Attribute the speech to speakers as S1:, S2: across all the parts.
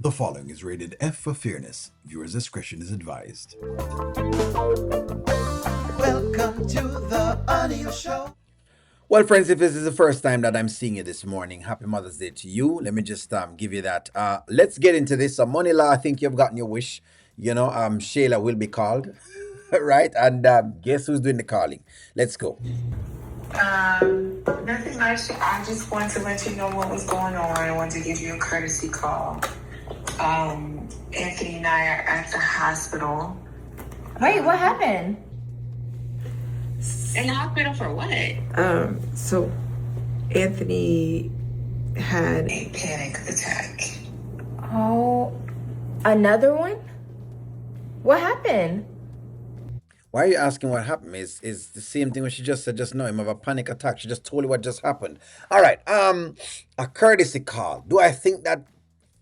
S1: The following is rated F for fairness. Viewers' discretion is advised.
S2: Welcome to the Audio Show.
S3: Well, friends, if this is the first time that I'm seeing you this morning, happy Mother's Day to you. Let me just give you that. Let's get into this. Money Law, I think you've gotten your wish. Shayla will be called, right? And guess who's doing the calling? Let's go.
S4: Nothing much. I just wanted to let you know what was going on. I wanted to give you a courtesy call. Anthony and I are at the hospital.
S5: Wait, what happened?
S4: In the hospital for what?
S6: So Anthony had
S4: A panic attack.
S5: Oh, another one? What happened?
S3: Why are you asking what happened? Is the same thing what she just said just now. Him have a panic attack. She just told you what just happened. All right. A courtesy call. Do I think that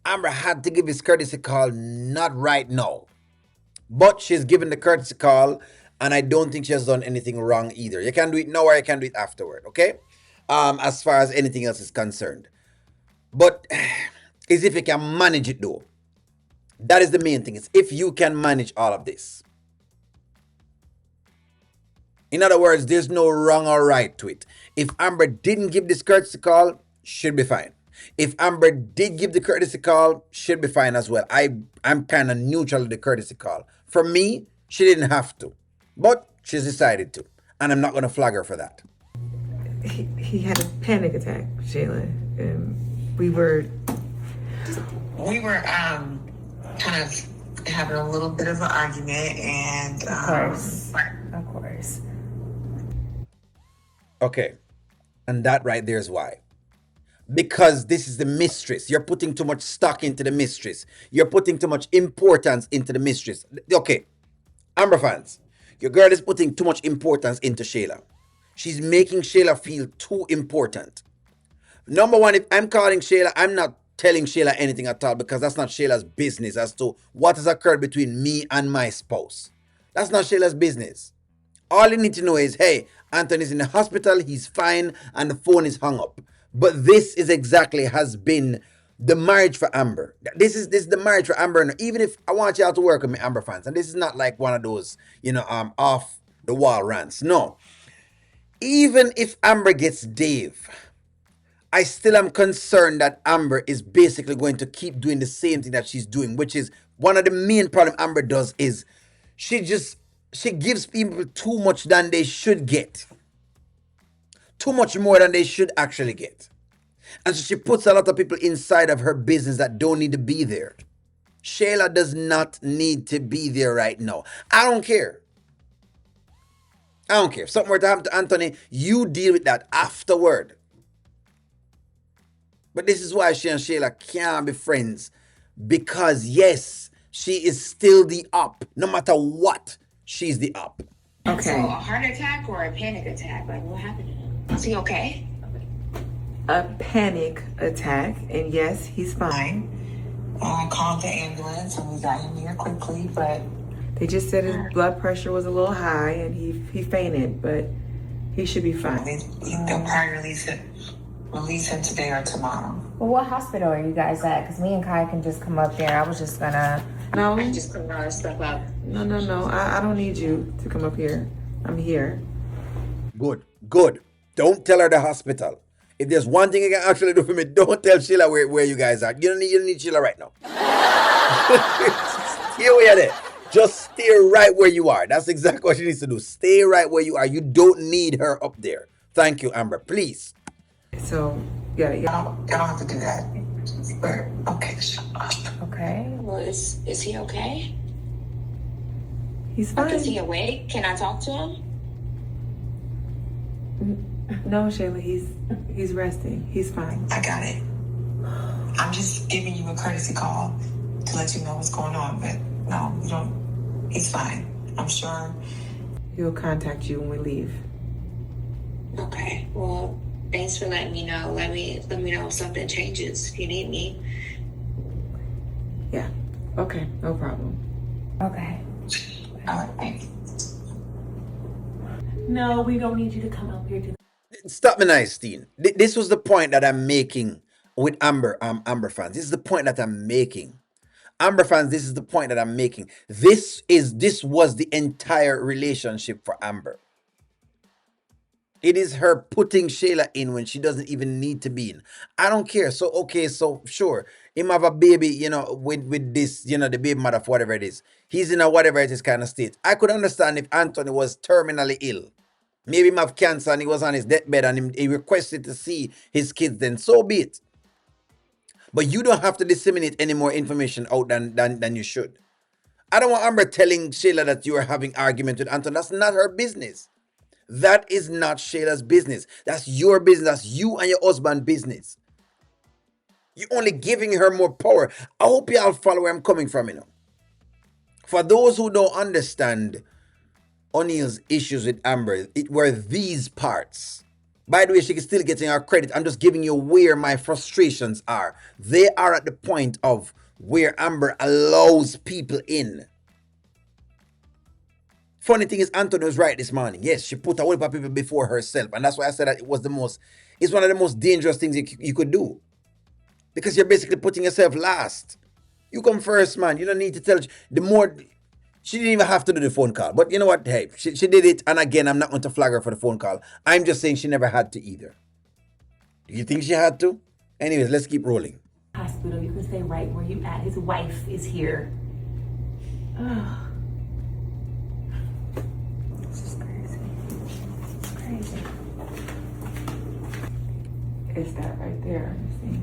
S3: Amber had to give his courtesy call? Not right now. But she's given the courtesy call, and I don't think she has done anything wrong either. You can do it now or you can do it afterward, okay? As far as anything else is concerned. But is if you can manage it though. That is the main thing. Is if you can manage all of this. In other words, there's no wrong or right to it. If Amber didn't give this courtesy call, should be fine. If Amber did give the courtesy call, should be fine as well. I'm kind of neutral to the courtesy call. For me, she didn't have to. But she's decided to. And I'm not going to flag her for that.
S6: he had a panic attack, Shayla. We were
S4: Kind of having a little bit of an argument, and
S5: Of course.
S3: Okay. And that right there is why. Because this is the mistress. You're putting too much stock into the mistress. You're putting too much importance into the mistress. Okay. Amber fans, your girl is putting too much importance into Shayla. She's making Shayla feel too important. Number one, if I'm calling Shayla, I'm not telling Shayla anything at all because that's not Shayla's business as to what has occurred between me and my spouse. That's not Shayla's business. All you need to know is, hey, Anthony's in the hospital, he's fine, and the phone is hung up. But this is exactly has been the marriage for Amber. This is the marriage for Amber. And even if I want y'all to work with me, Amber fans, and this is not like one of those, off the wall rants. No. Even if Amber gets Dave, I still am concerned that Amber is basically going to keep doing the same thing that she's doing, which is one of the main problem Amber does is she gives people too much than they should get. Too much more than they should actually get. And so she puts a lot of people inside of her business that don't need to be there. Shayla does not need to be there right now. I don't care. If something were to happen to Anthony, you deal with that afterward. But this is why she and Shayla can't be friends. Because yes, she is still the op. No matter what, she's the op.
S4: okay. So a heart attack or a panic attack? Like, what happened to him? Is he okay?
S6: a panic attack, and yes, he's fine.
S4: I called the ambulance and we got him here quickly, but
S6: They just said his blood pressure was a little high and he fainted, but he should be fine.
S4: they'll probably release him today or tomorrow.
S5: Well, what hospital are you guys at? Because me and Kai can just come up there. I was just gonna.
S6: No,
S4: I just put our stuff up.
S6: no. I don't need you to come up here. I'm here.
S3: Good. Don't tell her the hospital. If there's one thing you can actually do for me, don't tell Sheila where you guys are. You don't need Sheila right now. Stay where there. Just stay right where you are. That's exactly what she needs to do. Stay right where you are. You don't need her up there. Thank you, Amber. Please.
S6: So, yeah.
S4: Y'all don't have to do that. But, okay.
S5: Okay.
S4: Well, is he okay?
S6: He's fine.
S4: Is he awake? Can I talk to him?
S6: No, Shayla, he's resting. He's fine.
S4: I got it. I'm just giving you a courtesy call to let you know what's going on, but no, you don't. He's fine. I'm sure.
S6: He'll contact you when we leave.
S4: Okay. Well, thanks for letting me know. Let me know if something changes. If you need me.
S6: Yeah. Okay, no problem.
S5: Okay.
S4: All right. Thanks.
S7: No, we don't need you to come up here to.
S3: Stop me, Steen. This was the point that I'm making with Amber fans. This is the point that I'm making. Amber fans, this is the point that I'm making. This was the entire relationship for Amber. It is her putting Shayla in when she doesn't even need to be in. I don't care. So okay, so sure, him have a baby, with this, the baby mother for whatever it is. He's in a whatever it is kind of state. I could understand if Anthony was terminally ill. Maybe him have cancer and he was on his deathbed and he requested to see his kids, then so be it. But you don't have to disseminate any more information out than you should. I don't want Amber telling Shayla that you are having argument with Anthony. That's not her business. That is not Shayla's business. That's your business. That's you and your husband's business. You're only giving her more power. I hope y'all follow where I'm coming from, For those who don't understand O'Neill's issues with Amber, it were these parts. By the way, she can still get her credit. I'm just giving you where my frustrations are. They are at the point of where Amber allows people in. Funny thing is, Anthony was right this morning. Yes, she put a whole heap of people before herself. And that's why I said that it's one of the most dangerous things you could do. Because you're basically putting yourself last. You come first, man. You don't need to tell. She didn't even have to do the phone call. But you know what? Hey, she did it. And again, I'm not going to flag her for the phone call. I'm just saying she never had to either. Do you think she had to? Anyways, let's keep rolling.
S7: Hospital, you can stay right where you at. His wife is here. Ugh.
S6: This is crazy. It's crazy. It's that right there. You see?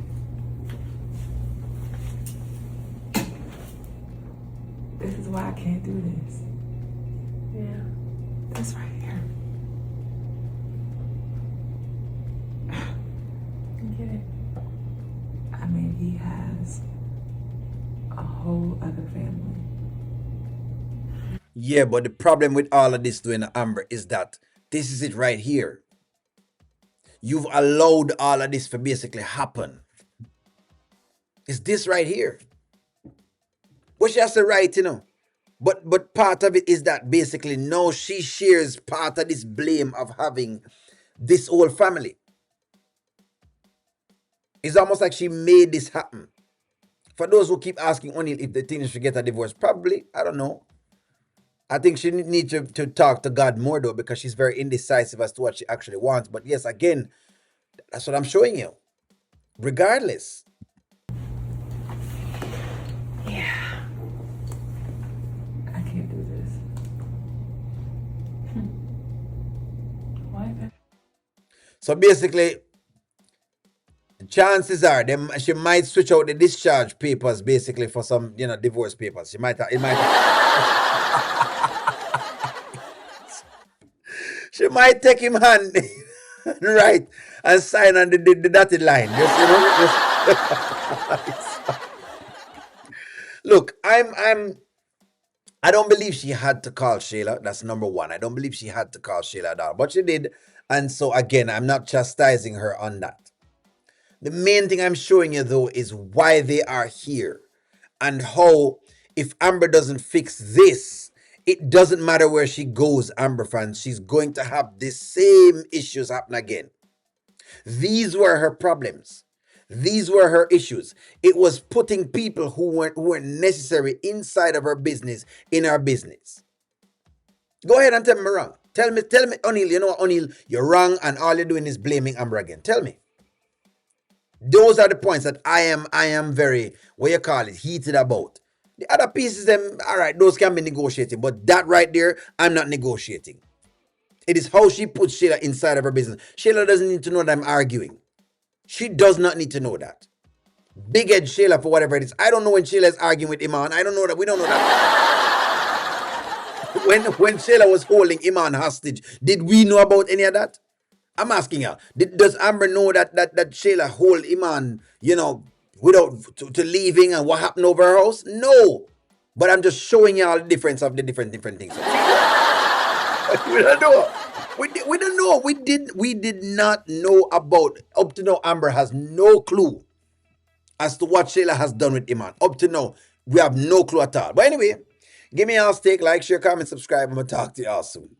S6: This is why I can't do this.
S7: Yeah.
S6: This right here.
S7: I get it.
S6: I mean, he has a whole other family.
S3: Yeah, but the problem with all of this doing Amber is that this is it right here. You've allowed all of this to basically happen. It's this right here. But she has the right, But part of it is that basically now she shares part of this blame of having this whole family. It's almost like she made this happen. For those who keep asking O'Neill if the teenager should get a divorce, probably, I don't know. I think she needs to talk to God more though, because she's very indecisive as to what she actually wants. But yes, again, that's what I'm showing you. Regardless.
S6: Yeah. I can't do this.
S7: Why?
S3: So basically, chances are she might switch out the discharge papers basically for some, divorce papers. It might she might take him hand right and sign on the dotted line. Look, I don't believe she had to call Shayla. That's number one. I don't believe she had to call Shayla at all, but she did. And so again, I'm not chastising her on that. The main thing I'm showing you though is why they are here and how if Amber doesn't fix this, it doesn't matter where she goes, Amber fans, she's going to have the same issues happen again. These were her problems. These were her issues. It was putting people who weren't necessary inside of her business in her business. Go ahead and tell me wrong. Tell me, O'Neill, you know what, O'Neill, you're wrong and all you're doing is blaming Amber again. Tell me. Those are the points that I am very, heated about. The other pieces, all right, those can be negotiated. But that right there, I'm not negotiating. It is how she puts Shayla inside of her business. Shayla doesn't need to know that I'm arguing. She does not need to know that. Big head Shayla for whatever it is. I don't know when Shayla is arguing with Iman. I don't know that. We don't know that. when Shayla was holding Iman hostage, did we know about any of that? I'm asking her. Does Amber know that Shayla hold Iman, without to leaving and what happened over her house? No. But I'm just showing y'all the difference of the different things. We don't know. We don't know. We did not know about. Up to now, Amber has no clue as to what Shayla has done with Iman. Up to now, we have no clue at all. But anyway, give me y'all's take, like, share, comment, subscribe. I'm going to talk to y'all soon.